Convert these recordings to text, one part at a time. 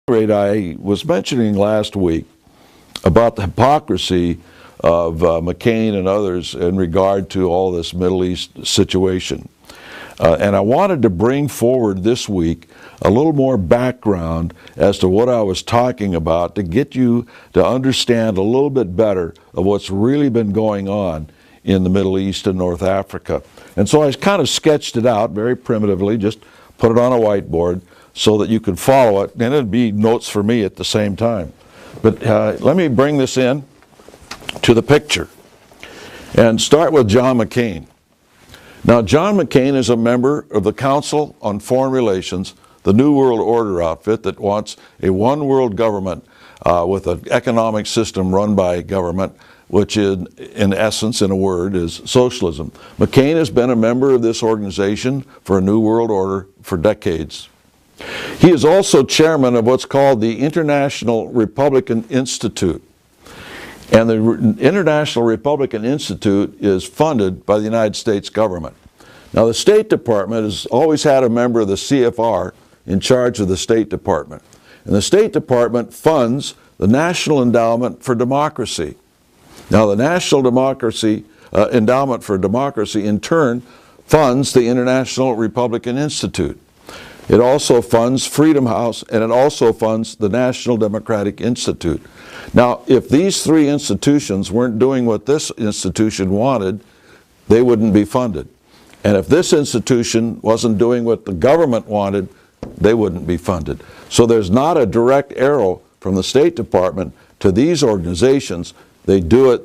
I was mentioning last week about the hypocrisy of McCain and others in regard to all this Middle East situation. And I wanted to bring forward this week a little more background as to what I was talking about to get you to understand a little bit better of what's really been going on in the Middle East and North Africa. And so I kind of sketched it out very primitively, just put it on a whiteboard so that you could follow it, and it'd be notes for me at the same time. But let me bring this in to the picture and start with John McCain. Now, John McCain is a member of the Council on Foreign Relations, the New World Order outfit that wants a one world government with an economic system run by government, which in essence, in a word, is socialism. McCain has been a member of this organization for a New World Order for decades. He is also chairman of what's called the International Republican Institute. And the International Republican Institute is funded by the United States government. Now, the State Department has always had a member of the CFR in charge of the State Department. And the State Department funds the National Endowment for Democracy. Now, the National Endowment for Democracy, in turn, funds the International Republican Institute. It also funds Freedom House, and it also funds the National Democratic Institute. Now, if these three institutions weren't doing what this institution wanted, they wouldn't be funded. And if this institution wasn't doing what the government wanted, they wouldn't be funded. So there's not a direct arrow from the State Department to these organizations. They do it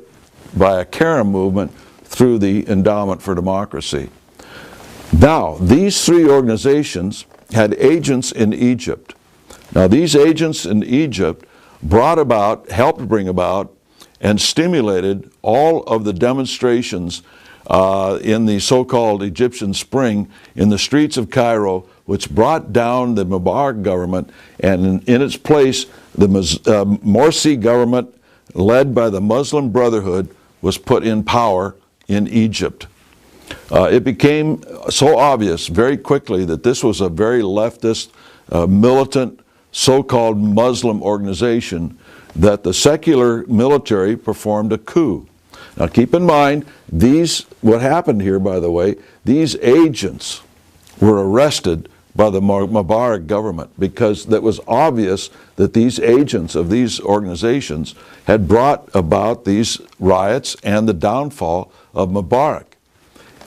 by a carom movement through the Endowment for Democracy. Now, these three organizations had agents in Egypt. Now, these agents in Egypt helped bring about, and stimulated all of the demonstrations in the so-called Egyptian Spring in the streets of Cairo, which brought down the Mubarak government, and in its place, the Morsi government, led by the Muslim Brotherhood, was put in power in Egypt. It became so obvious very quickly that this was a very leftist, militant, so-called Muslim organization that the secular military performed a coup. Now, keep in mind, what happened here, by the way, these agents were arrested by the Mubarak government because it was obvious that these agents of these organizations had brought about these riots and the downfall of Mubarak.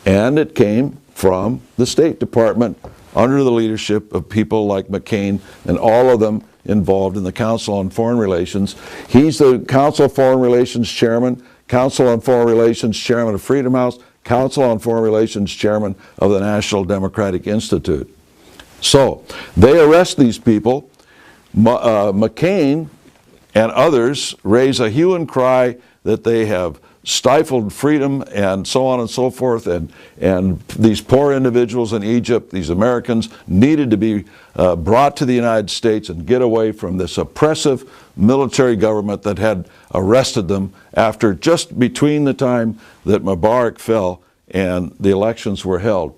And it came from the State Department under the leadership of people like McCain and all of them involved in the Council on Foreign Relations. He's the Council on Foreign Relations chairman, Council on Foreign Relations chairman of Freedom House, Council on Foreign Relations chairman of the National Democratic Institute. So they arrest these people. McCain and others raise a hue and cry that they have stifled freedom and so on and so forth, and these poor individuals in Egypt, these Americans, needed to be brought to the United States and get away from this oppressive military government that had arrested them after just between the time that Mubarak fell and the elections were held.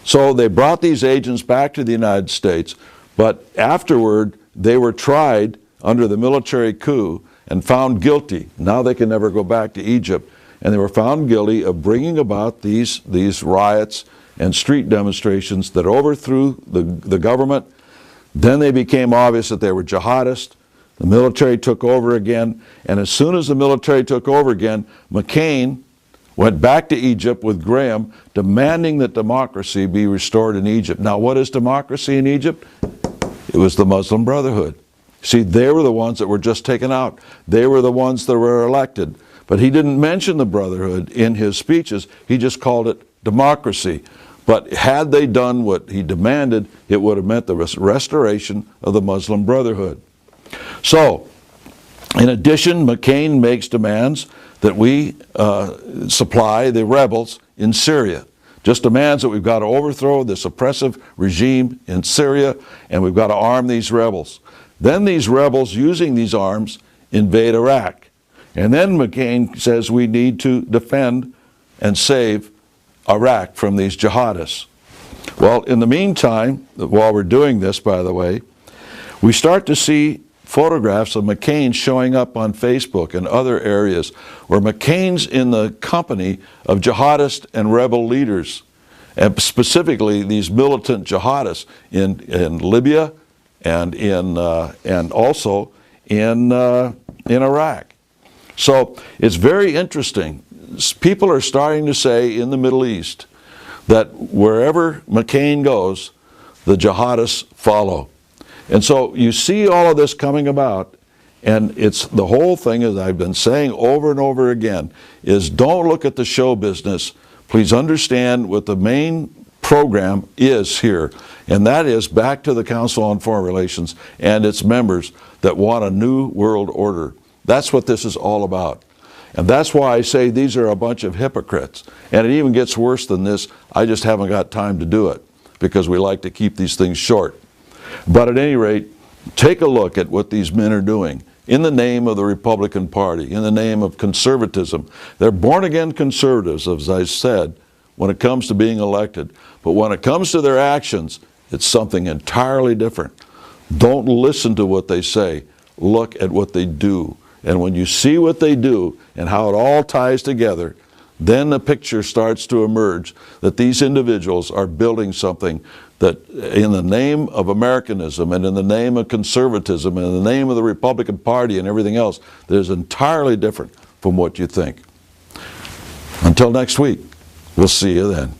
So they brought these agents back to the United States, but afterward they were tried under the military coup and found guilty. Now they can never go back to Egypt. And they were found guilty of bringing about these riots and street demonstrations that overthrew the government. Then they became obvious that they were jihadists. The military took over again. And as soon as the military took over again, McCain went back to Egypt with Graham, demanding that democracy be restored in Egypt. Now, what is democracy in Egypt? It was the Muslim Brotherhood. See, they were the ones that were just taken out. They were the ones that were elected. But he didn't mention the Brotherhood in his speeches. He just called it democracy. But had they done what he demanded, it would have meant the restoration of the Muslim Brotherhood. So, in addition, McCain makes demands that we supply the rebels in Syria. Just demands that we've got to overthrow this oppressive regime in Syria, and we've got to arm these rebels. Then these rebels, using these arms, invade Iraq. And then McCain says we need to defend and save Iraq from these jihadists. Well, in the meantime, while we're doing this, by the way, We start to see photographs of McCain's showing up on Facebook and other areas where McCain's in the company of jihadist and rebel leaders, and specifically these militant jihadists in Libya and also in Iraq. So it's very interesting. People are starting to say in the Middle East that wherever McCain goes, the jihadists follow. And so you see all of this coming about, and it's the whole thing, as I've been saying over and over again, is don't look at the show business. Please understand what the main program is here, and that is back to the Council on Foreign Relations and its members that want a new world order. That's what this is all about. And that's why I say these are a bunch of hypocrites. And it even gets worse than this. I just haven't got time to do it because we like to keep these things short. But at any rate, take a look at what these men are doing in the name of the Republican Party, in the name of conservatism. They're born-again conservatives, as I said, when it comes to being elected. But when it comes to their actions, it's something entirely different. Don't listen to what they say. Look at what they do. And when you see what they do and how it all ties together, then the picture starts to emerge that these individuals are building something that in the name of Americanism and in the name of conservatism and in the name of the Republican Party and everything else, that is entirely different from what you think. Until next week, we'll see you then.